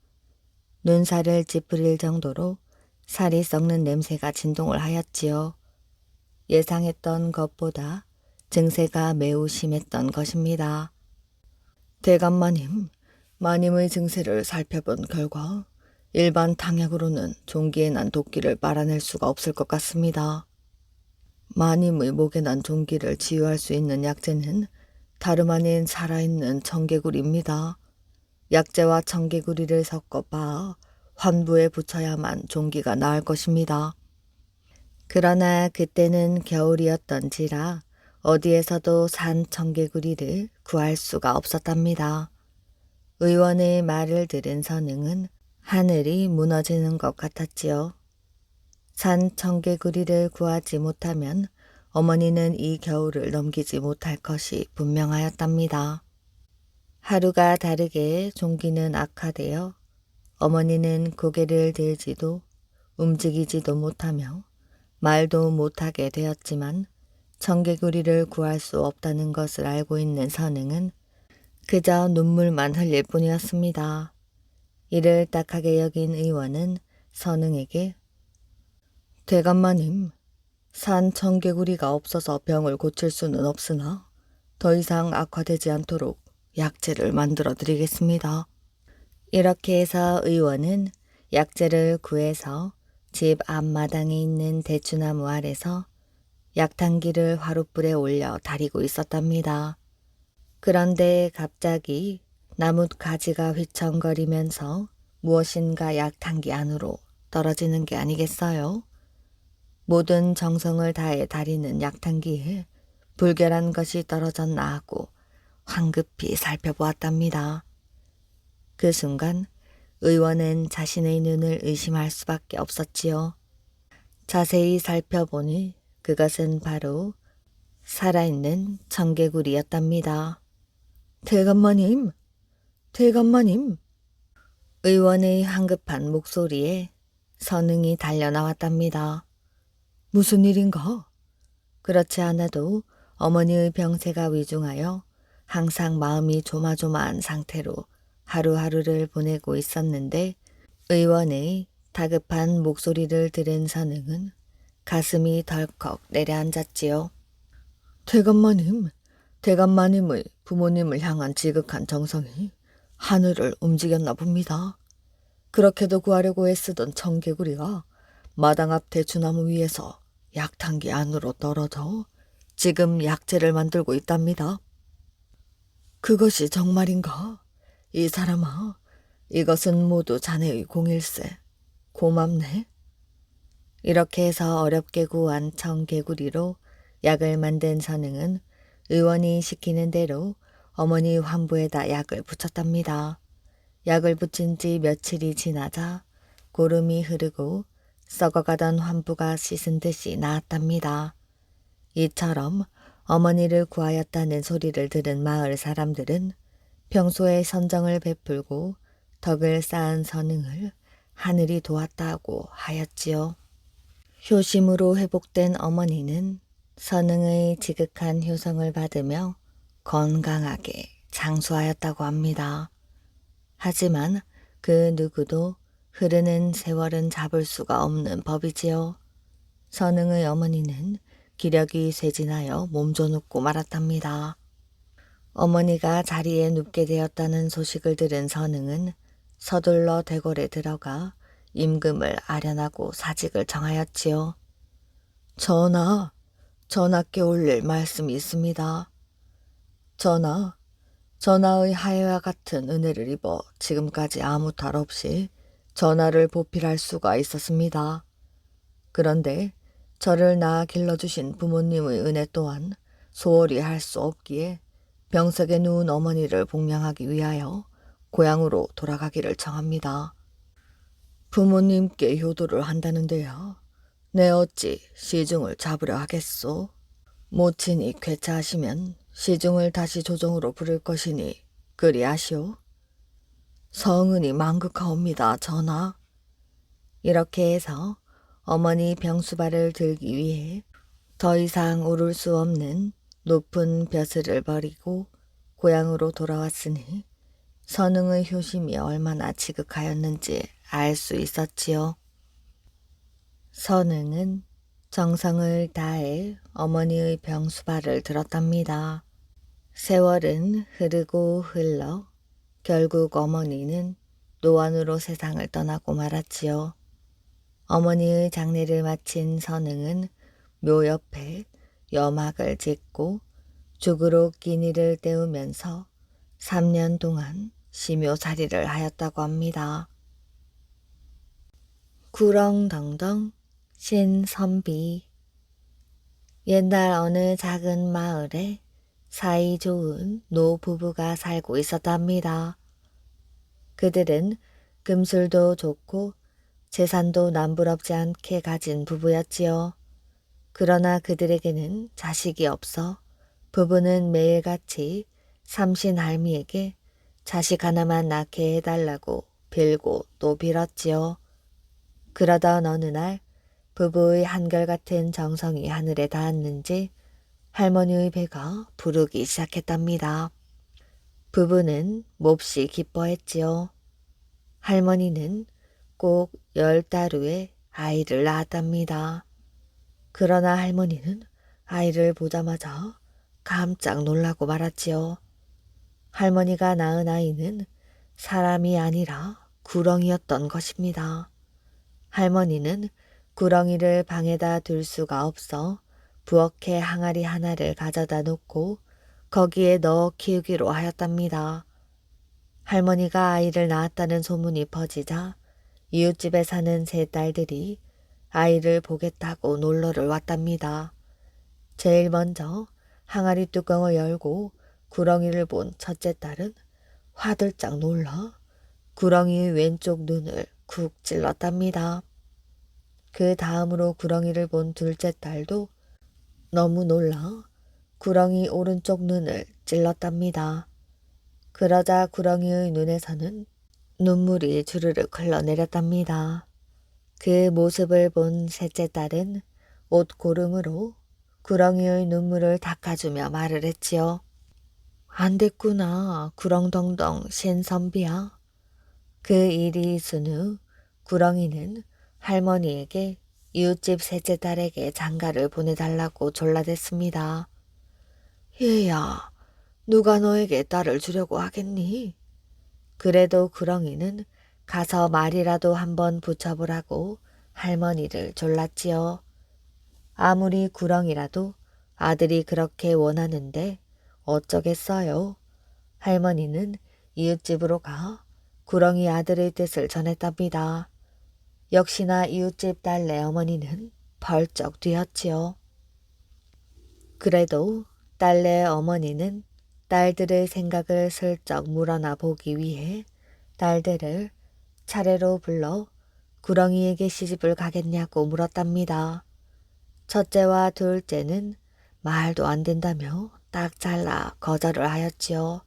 A: 눈살을 찌푸릴 정도로 살이 썩는 냄새가 진동을 하였지요. 예상했던 것보다 증세가 매우 심했던 것입니다. 대감마님, 마님의 증세를 살펴본 결과 일반 당약으로는 종기에 난 도끼를 빨아낼 수가 없을 것 같습니다. 마님의 목에 난 종기를 치유할 수 있는 약재는 다름 아닌 살아있는 청개구리입니다. 약재와 청개구리를 섞어 봐 환부에 붙여야만 종기가 나을 것입니다. 그러나 그때는 겨울이었던지라 어디에서도 산 청개구리를 구할 수가 없었답니다. 의원의 말을 들은 선응은 하늘이 무너지는 것 같았지요. 산 청개구리를 구하지 못하면 어머니는 이 겨울을 넘기지 못할 것이 분명하였답니다. 하루가 다르게 종기는 악화되어 어머니는 고개를 들지도 움직이지도 못하며 말도 못하게 되었지만 청개구리를 구할 수 없다는 것을 알고 있는 선응은 그저 눈물만 흘릴 뿐이었습니다. 이를 딱하게 여긴 의원은 선응에게 대감마님, 산 청개구리가 없어서 병을 고칠 수는 없으나 더 이상 악화되지 않도록 약재를 만들어 드리겠습니다. 이렇게 해서 의원은 약재를 구해서 집 앞마당에 있는 대추나무 아래서 약탕기를 화롯불에 올려 다리고 있었답니다. 그런데 갑자기 나뭇 가지가 휘청거리면서 무엇인가 약탕기 안으로 떨어지는 게 아니겠어요? 모든 정성을 다해 다리는 약탕기에 불결한 것이 떨어졌나 하고 황급히 살펴보았답니다. 그 순간 의원은 자신의 눈을 의심할 수밖에 없었지요. 자세히 살펴보니 그것은 바로 살아있는 청개구리였답니다. 대감마님, 대감마님. 의원의 황급한 목소리에 선응이 달려나왔답니다. 무슨 일인가? 그렇지 않아도 어머니의 병세가 위중하여 항상 마음이 조마조마한 상태로 하루하루를 보내고 있었는데 의원의 다급한 목소리를 들은 선응은 가슴이 덜컥 내려앉았지요. 대감마님, 대감마님의 부모님을 향한 지극한 정성이 하늘을 움직였나 봅니다. 그렇게도 구하려고 애쓰던 청개구리가 마당 앞 대추나무 위에서 약탕기 안으로 떨어져 지금 약재를 만들고 있답니다. 그것이 정말인가? 이 사람아, 이것은 모두 자네의 공일세. 고맙네. 이렇게 해서 어렵게 구한 청개구리로 약을 만든 선응은 의원이 시키는 대로 어머니 환부에다 약을 붙였답니다. 약을 붙인 지 며칠이 지나자 고름이 흐르고 썩어가던 환부가 씻은 듯이 나았답니다. 이처럼 어머니를 구하였다는 소리를 들은 마을 사람들은 평소에 선정을 베풀고 덕을 쌓은 선응을 하늘이 도왔다고 하였지요. 효심으로 회복된 어머니는 선응의 지극한 효성을 받으며 건강하게 장수하였다고 합니다. 하지만 그 누구도 흐르는 세월은 잡을 수가 없는 법이지요. 선응의 어머니는 기력이 쇠진하여 몸져눕고 말았답니다. 어머니가 자리에 눕게 되었다는 소식을 들은 선응은 서둘러 대궐에 들어가 임금을 아련하고 사직을 정하였지요. 전하, 전하께 올릴 말씀이 있습니다. 전하, 전하의 하해와 같은 은혜를 입어 지금까지 아무 탈 없이 전하를 보필할 수가 있었습니다. 그런데 저를 낳아 길러주신 부모님의 은혜 또한 소홀히 할 수 없기에 병석에 누운 어머니를 복명하기 위하여 고향으로 돌아가기를 청합니다. 부모님께 효도를 한다는데요. 내 어찌 시중을 잡으려 하겠소? 모친이 괴차하시면 시중을 다시 조정으로 부를 것이니 그리하시오. 성은이 망극하옵니다, 전하. 이렇게 해서 어머니 병수발을 들기 위해 더 이상 오를 수 없는 높은 벼슬을 버리고 고향으로 돌아왔으니 선응의 효심이 얼마나 지극하였는지 알 수 있었지요. 선응은 정성을 다해 어머니의 병수발을 들었답니다. 세월은 흐르고 흘러 결국 어머니는 노안으로 세상을 떠나고 말았지요. 어머니의 장례를 마친 선응은 묘 옆에 여막을 짓고 죽으로 끼니를 때우면서 3년 동안 심요살이를 하였다고 합니다. 구렁덩덩 신선비. 옛날 어느 작은 마을에 사이 좋은 노부부가 살고 있었답니다. 그들은 금술도 좋고 재산도 남부럽지 않게 가진 부부였지요. 그러나 그들에게는 자식이 없어 부부는 매일같이 삼신할미에게 자식 하나만 낳게 해달라고 빌고 또 빌었지요. 그러던 어느 날 부부의 한결같은 정성이 하늘에 닿았는지 할머니의 배가 부르기 시작했답니다. 부부는 몹시 기뻐했지요. 할머니는 꼭 10달 후에 아이를 낳았답니다. 그러나 할머니는 아이를 보자마자 깜짝 놀라고 말았지요. 할머니가 낳은 아이는 사람이 아니라 구렁이였던 것입니다. 할머니는 구렁이를 방에다 둘 수가 없어 부엌에 항아리 하나를 가져다 놓고 거기에 넣어 키우기로 하였답니다. 할머니가 아이를 낳았다는 소문이 퍼지자 이웃집에 사는 세 딸들이 아이를 보겠다고 놀러를 왔답니다. 제일 먼저 항아리 뚜껑을 열고 구렁이를 본 첫째 딸은 화들짝 놀라 구렁이의 왼쪽 눈을 쿡 찔렀답니다. 그 다음으로 구렁이를 본 둘째 딸도 너무 놀라 구렁이 오른쪽 눈을 찔렀답니다. 그러자 구렁이의 눈에서는 눈물이 주르륵 흘러내렸답니다. 그 모습을 본 셋째 딸은 옷고름으로 구렁이의 눈물을 닦아주며 말을 했지요. 안 됐구나, 구렁덩덩 신선비야. 그 일이 있은 후 구렁이는 할머니에게 이웃집 셋째 딸에게 장가를 보내달라고 졸라댔습니다. 얘야, 누가 너에게 딸을 주려고 하겠니? 그래도 구렁이는 가서 말이라도 한번 붙여보라고 할머니를 졸랐지요. 아무리 구렁이라도 아들이 그렇게 원하는데 어쩌겠어요. 할머니는 이웃집으로 가 구렁이 아들의 뜻을 전했답니다. 역시나 이웃집 딸내 어머니는 벌쩍 뛰었지요. 그래도 딸내 어머니는 딸들의 생각을 슬쩍 물어나 보기 위해 딸들을 차례로 불러 구렁이에게 시집을 가겠냐고 물었답니다. 첫째와 둘째는 말도 안 된다며 딱 잘라 거절을 하였지요.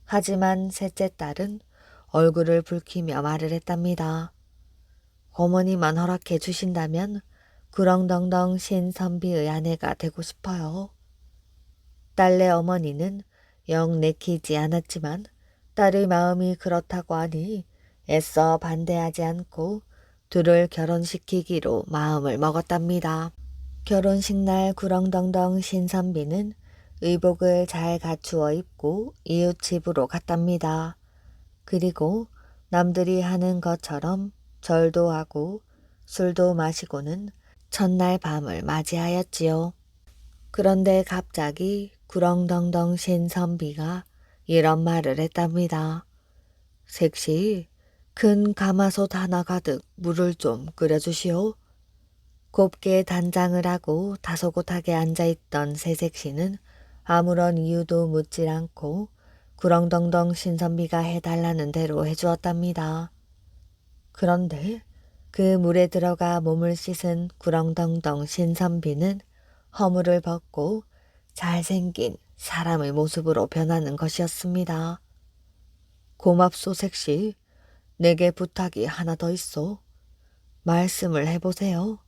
A: 하지만 셋째 딸은 얼굴을 붉히며 말을 했답니다. 어머니만 허락해 주신다면 구렁덩덩 신선비의 아내가 되고 싶어요. 딸내 어머니는 영 내키지 않았지만 딸의 마음이 그렇다고 하니 애써 반대하지 않고 둘을 결혼시키기로 마음을 먹었답니다. 결혼식 날 구렁덩덩 신선비는 의복을 잘 갖추어 입고 이웃 집으로 갔답니다. 그리고 남들이 하는 것처럼 절도 하고 술도 마시고는 첫날 밤을 맞이하였지요. 그런데 갑자기 구렁덩덩 신선비가 이런 말을 했답니다. 색시, 큰 가마솥 하나 가득 물을 좀 끓여주시오. 곱게 단장을 하고 다소곳하게 앉아있던 새색시는 아무런 이유도 묻질 않고 구렁덩덩 신선비가 해달라는 대로 해주었답니다. 그런데 그 물에 들어가 몸을 씻은 구렁덩덩 신선비는 허물을 벗고 잘생긴 사람의 모습으로 변하는 것이었습니다. 고맙소 색시, 내게 부탁이 하나 더 있어. 말씀을 해보세요.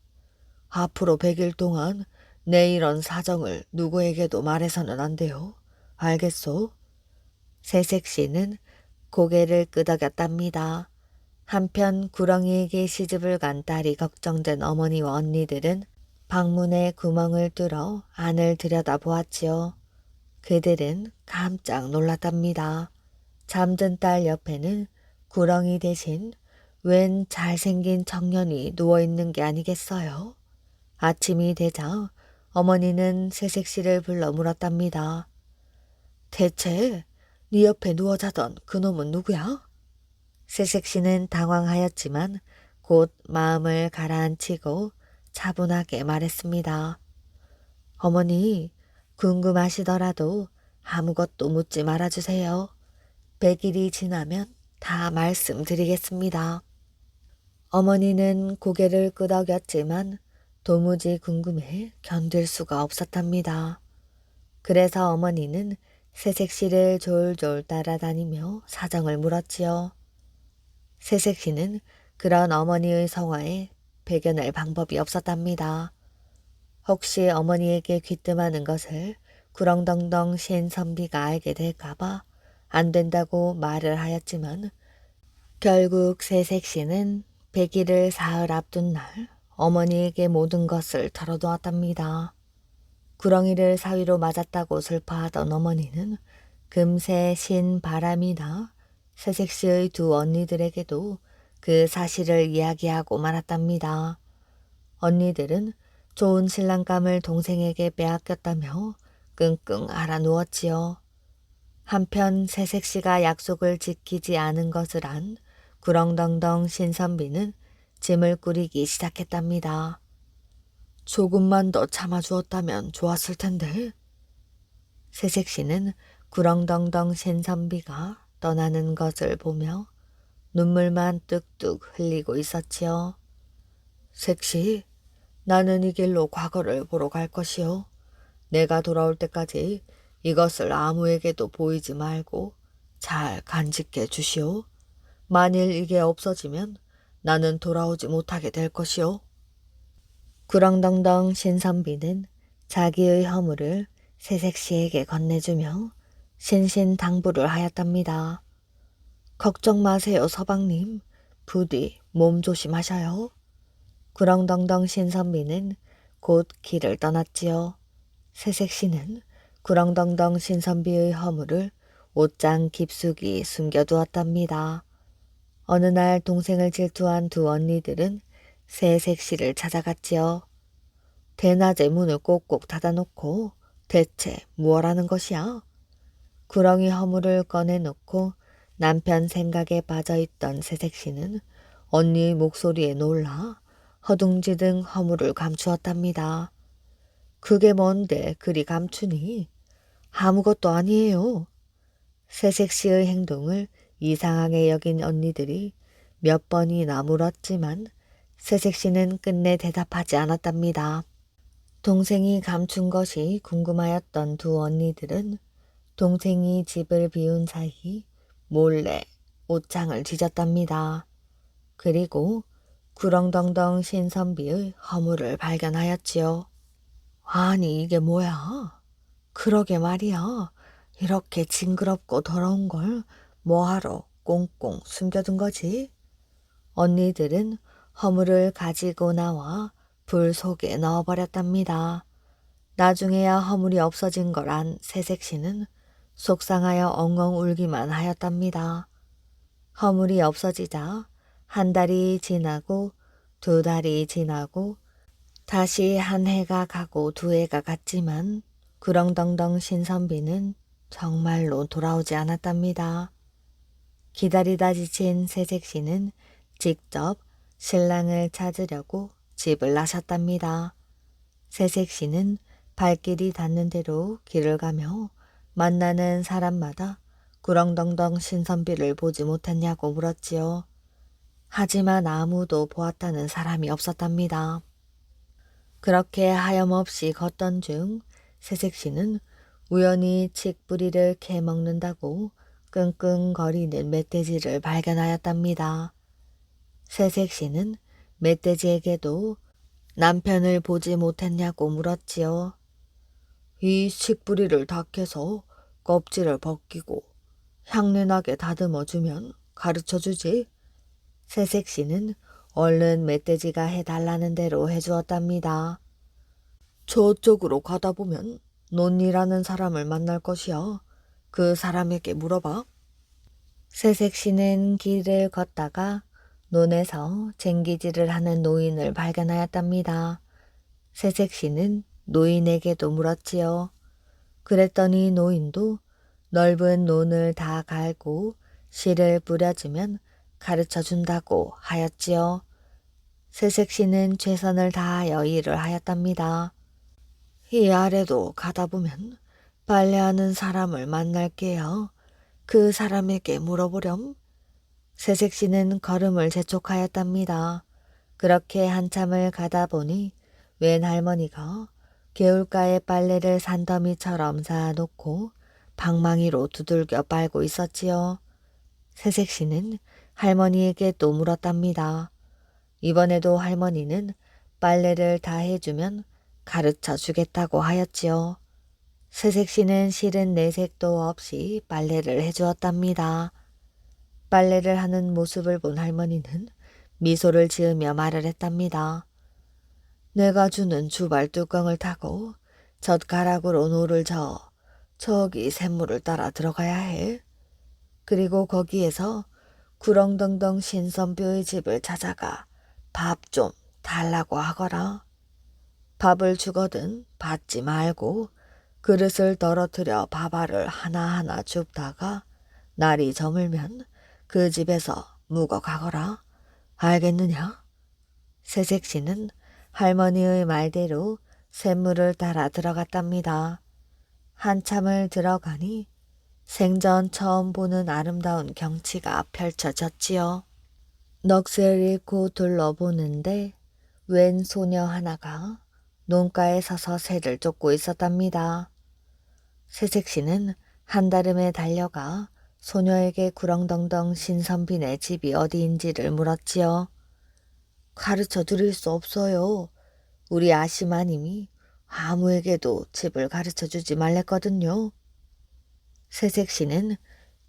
A: 앞으로 100일 동안 내 이런 사정을 누구에게도 말해서는 안 돼요. 알겠소? 새색시는 고개를 끄덕였답니다. 한편 구렁이에게 시집을 간 딸이 걱정된 어머니와 언니들은 방문에 구멍을 뚫어 안을 들여다보았지요. 그들은 깜짝 놀랐답니다. 잠든 딸 옆에는 구렁이 대신 웬 잘생긴 청년이 누워있는 게 아니겠어요? 아침이 되자 어머니는 새색시를 불러 물었답니다. 대체 네 옆에 누워 자던 그놈은 누구야? 새색시는 당황하였지만 곧 마음을 가라앉히고 차분하게 말했습니다. 어머니, 궁금하시더라도 아무것도 묻지 말아주세요. 100일이 지나면 다 말씀드리겠습니다. 어머니는 고개를 끄덕였지만 도무지 궁금해 견딜 수가 없었답니다. 그래서 어머니는 새색시를 졸졸 따라다니며 사정을 물었지요. 새색시는 그런 어머니의 성화에 배겨낼 방법이 없었답니다. 혹시 어머니에게 귀뜸하는 것을 구렁덩덩 신선비가 알게 될까봐 안 된다고 말을 하였지만 결국 새색시는 100일을 사흘 앞둔 날 어머니에게 모든 것을 털어놓았답니다. 구렁이를 사위로 맞았다고 슬퍼하던 어머니는 금세 신 바람이나 새색시의 두 언니들에게도 그 사실을 이야기하고 말았답니다. 언니들은 좋은 신랑감을 동생에게 빼앗겼다며 끙끙 앓아누웠지요. 한편 새색시가 약속을 지키지 않은 것을 안 구렁덩덩 신선비는 짐을 꾸리기 시작했답니다. 조금만 더 참아주었다면 좋았을 텐데. 새색시는 구렁덩덩 신선비가 떠나는 것을 보며 눈물만 뚝뚝 흘리고 있었지요. 색시, 나는 이 길로 과거를 보러 갈 것이요. 내가 돌아올 때까지 이것을 아무에게도 보이지 말고 잘 간직해 주시오. 만일 이게 없어지면 나는 돌아오지 못하게 될 것이오. 구렁덩덩 신선비는 자기의 허물을 새색시에게 건네주며 신신당부를 하였답니다. 걱정 마세요, 서방님. 부디 몸 조심하셔요. 구렁덩덩 신선비는 곧 길을 떠났지요. 새색시는 구렁덩덩 신선비의 허물을 옷장 깊숙이 숨겨두었답니다. 어느 날 동생을 질투한 두 언니들은 새색시를 찾아갔지요. 대낮에 문을 꼭꼭 닫아놓고 대체 무엇하는 것이야? 구렁이 허물을 꺼내놓고 남편 생각에 빠져있던 새색시는 언니의 목소리에 놀라 허둥지둥 허물을 감추었답니다. 그게 뭔데 그리 감추니? 아무것도 아니에요. 새색시의 행동을 이상하게 여긴 언니들이 몇 번이나 물었지만 새색시는 끝내 대답하지 않았답니다. 동생이 감춘 것이 궁금하였던 두 언니들은 동생이 집을 비운 사이 몰래 옷장을 뒤졌답니다. 그리고 구렁덩덩 신선비의 허물을 발견하였지요. 아니 이게 뭐야? 그러게 말이야. 이렇게 징그럽고 더러운 걸 뭐하러 꽁꽁 숨겨둔 거지? 언니들은 허물을 가지고 나와 불 속에 넣어버렸답니다. 나중에야 허물이 없어진 걸 안 새색시는 속상하여 엉엉 울기만 하였답니다. 허물이 없어지자 한 달이 지나고 두 달이 지나고 다시 한 해가 가고 두 해가 갔지만 구렁덩덩 신선비는 정말로 돌아오지 않았답니다. 기다리다 지친 새색시는 직접 신랑을 찾으려고 집을 나섰답니다. 새색시는 발길이 닿는 대로 길을 가며 만나는 사람마다 구렁덩덩 신선비를 보지 못했냐고 물었지요. 하지만 아무도 보았다는 사람이 없었답니다. 그렇게 하염없이 걷던 중 새색시는 우연히 칡뿌리를 캐먹는다고 끙끙거리는 멧돼지를 발견하였답니다. 새색시는 멧돼지에게도 남편을 보지 못했냐고 물었지요. 이 칡뿌리를 다 캐서 껍질을 벗기고 향내나게 다듬어주면 가르쳐주지. 새색시는 얼른 멧돼지가 해달라는 대로 해주었답니다. 저쪽으로 가다 보면 논이라는 사람을 만날 것이야. 그 사람에게 물어봐. 새색시는 길을 걷다가 논에서 쟁기질을 하는 노인을 발견하였답니다. 새색시는 노인에게도 물었지요. 그랬더니 노인도 넓은 논을 다 갈고 씨를 뿌려주면 가르쳐 준다고 하였지요. 새색시는 최선을 다하여 일을 하였답니다. 이 아래도 가다 보면 빨래하는 사람을 만날게요. 그 사람에게 물어보렴. 새색시는 걸음을 재촉하였답니다. 그렇게 한참을 가다 보니 웬 할머니가 개울가에 빨래를 산더미처럼 쌓아놓고 방망이로 두들겨 빨고 있었지요. 새색시는 할머니에게 또 물었답니다. 이번에도 할머니는 빨래를 다 해주면 가르쳐 주겠다고 하였지요. 새색시는 실은 내색도 없이 빨래를 해주었답니다. 빨래를 하는 모습을 본 할머니는 미소를 지으며 말을 했답니다. 내가 주는 주발 뚜껑을 타고 젓가락으로 노를 저어 저기 샘물을 따라 들어가야 해. 그리고 거기에서 구렁덩덩 신선뼈의 집을 찾아가 밥 좀 달라고 하거라. 밥을 주거든 받지 말고 그릇을 떨어뜨려 밥알을 하나하나 줍다가 날이 저물면 그 집에서 묵어 가거라. 알겠느냐? 새색시는 할머니의 말대로 샘물을 따라 들어갔답니다. 한참을 들어가니 생전 처음 보는 아름다운 경치가 펼쳐졌지요. 넋을 잃고 둘러보는데 웬 소녀 하나가 논가에 서서 새를 쫓고 있었답니다. 새색시는 한달음에 달려가 소녀에게 구렁덩덩 신선빈의 집이 어디인지를 물었지요. 가르쳐 드릴 수 없어요. 우리 아시마님이 아무에게도 집을 가르쳐 주지 말랬거든요. 새색시는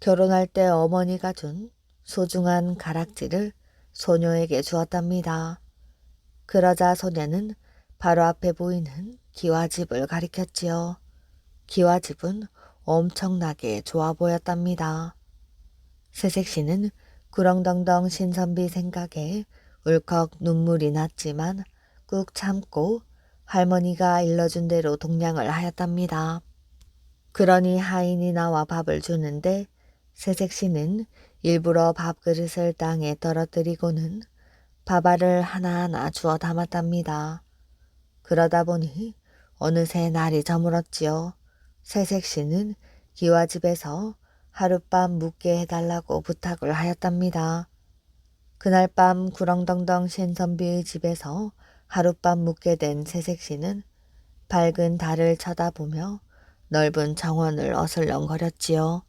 A: 결혼할 때 어머니가 준 소중한 가락지를 소녀에게 주었답니다. 그러자 소녀는 바로 앞에 보이는 기와집을 가리켰지요. 기와집은 엄청나게 좋아 보였답니다. 새색시는 구렁덩덩 신선비 생각에 울컥 눈물이 났지만 꾹 참고 할머니가 일러준 대로 동냥을 하였답니다. 그러니 하인이 나와 밥을 주는데 새색시는 일부러 밥그릇을 땅에 떨어뜨리고는 밥알을 하나하나 주워 담았답니다. 그러다 보니 어느새 날이 저물었지요. 새색시는 기와집에서 하룻밤 묵게 해달라고 부탁을 하였답니다. 그날 밤 구렁덩덩 신선비의 집에서 하룻밤 묵게 된 새색시는 밝은 달을 쳐다보며 넓은 정원을 어슬렁거렸지요.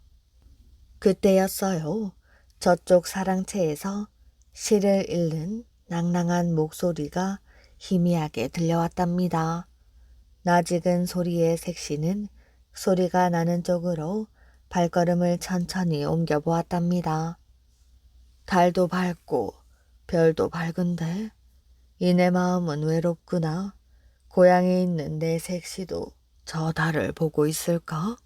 A: 그때였어요. 저쪽 사랑채에서 시를 읽는 낭낭한 목소리가 희미하게 들려왔답니다. 나직은 소리의 색시는 소리가 나는 쪽으로 발걸음을 천천히 옮겨보았답니다. 달도 밝고 별도 밝은데 이내 마음은 외롭구나. 고향에 있는 내 색시도 저 달을 보고 있을까?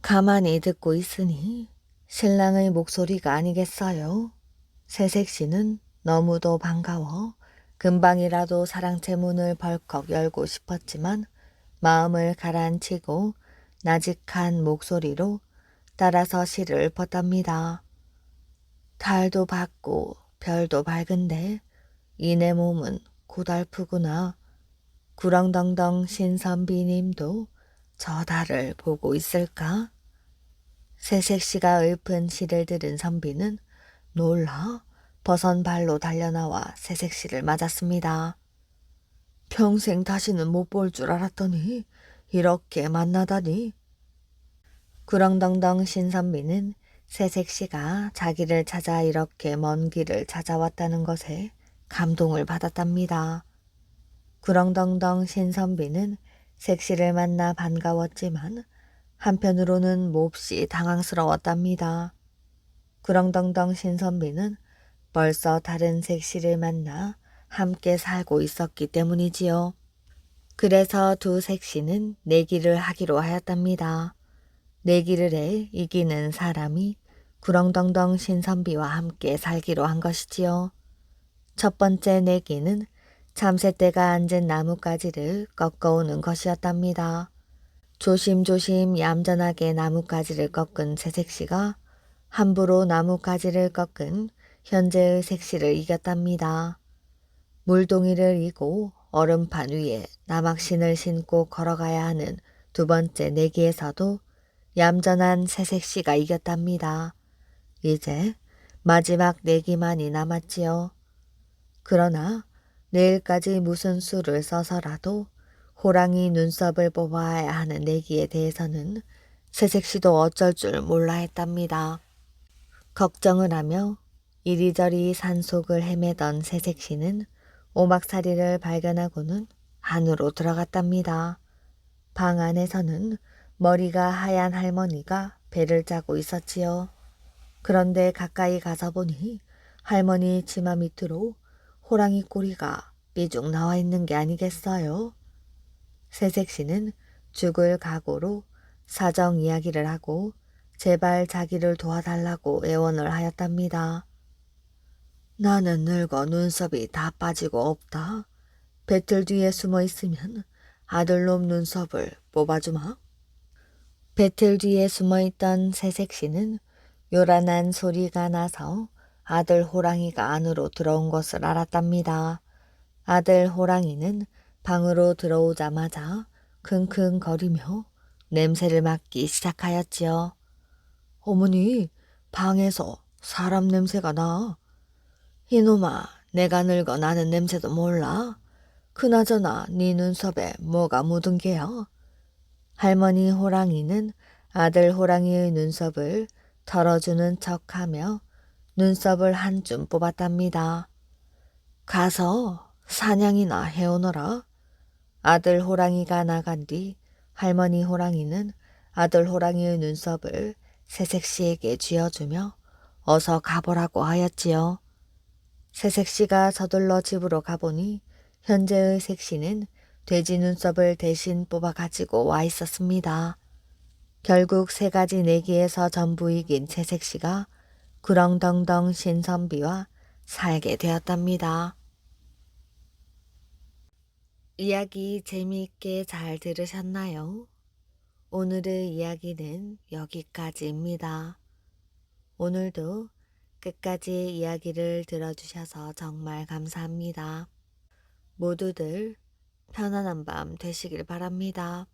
A: 가만히 듣고 있으니 신랑의 목소리가 아니겠어요? 새색시는 너무도 반가워 금방이라도 사랑채 문을 벌컥 열고 싶었지만 마음을 가라앉히고 나직한 목소리로 따라서 시를 읊었답니다. 달도 밝고 별도 밝은데 이 내 몸은 고달프구나. 구렁덩덩 신선비님도 저 달을 보고 있을까? 새색시가 읊은 시를 들은 선비는 놀라 버선 발로 달려나와 새색시를 맞았습니다. 평생 다시는 못 볼 줄 알았더니 이렇게 만나다니. 구렁덩덩 신선비는 새색시가 자기를 찾아 이렇게 먼 길을 찾아왔다는 것에 감동을 받았답니다. 구렁덩덩 신선비는 색시를 만나 반가웠지만 한편으로는 몹시 당황스러웠답니다. 구렁덩덩 신선비는 벌써 다른 색시를 만나 함께 살고 있었기 때문이지요. 그래서 두 색시는 내기를 하기로 하였답니다. 내기를 해 이기는 사람이 구렁덩덩 신선비와 함께 살기로 한 것이지요. 첫 번째 내기는 참새떼가 앉은 나뭇가지를 꺾어오는 것이었답니다. 조심조심 얌전하게 나뭇가지를 꺾은 새색시가 함부로 나뭇가지를 꺾은 현재의 색시를 이겼답니다. 물동이를 이고 얼음판 위에 남학신을 신고 걸어가야 하는 두 번째 내기에서도 얌전한 새색시가 이겼답니다. 이제 마지막 내기만이 남았지요. 그러나 내일까지 무슨 수를 써서라도 호랑이 눈썹을 뽑아야 하는 내기에 대해서는 새색시도 어쩔 줄 몰라 했답니다. 걱정을 하며 이리저리 산속을 헤매던 새색시는 오막살이를 발견하고는 안으로 들어갔답니다. 방 안에서는 머리가 하얀 할머니가 배를 짜고 있었지요. 그런데 가까이 가서 보니 할머니 치마 밑으로 호랑이 꼬리가 삐죽 나와 있는 게 아니겠어요? 새색시는 죽을 각오로 사정 이야기를 하고 제발 자기를 도와달라고 애원을 하였답니다. 나는 늙어 눈썹이 다 빠지고 없다. 배틀 뒤에 숨어 있으면 아들놈 눈썹을 뽑아주마. 배틀 뒤에 숨어 있던 새색시는 요란한 소리가 나서 아들 호랑이가 안으로 들어온 것을 알았답니다. 아들 호랑이는 방으로 들어오자마자 킁킁거리며 냄새를 맡기 시작하였지요. 어머니, 방에서 사람 냄새가 나. 이놈아, 내가 늙어 나는 냄새도 몰라. 그나저나 네 눈썹에 뭐가 묻은 게야? 할머니 호랑이는 아들 호랑이의 눈썹을 털어주는 척하며 눈썹을 한 줌 뽑았답니다. 가서 사냥이나 해오너라. 아들 호랑이가 나간 뒤 할머니 호랑이는 아들 호랑이의 눈썹을 새색시에게 쥐어주며 어서 가보라고 하였지요. 새색시가 서둘러 집으로 가보니 현재의 색시는 돼지 눈썹을 대신 뽑아 가지고 와 있었습니다. 결국 세 가지 내기에서 전부 이긴 새색시가 구렁덩덩 신선비와 살게 되었답니다. 이야기 재미있게 잘 들으셨나요? 오늘의 이야기는 여기까지입니다. 오늘도 끝까지 이야기를 들어주셔서 정말 감사합니다. 모두들 편안한 밤 되시길 바랍니다.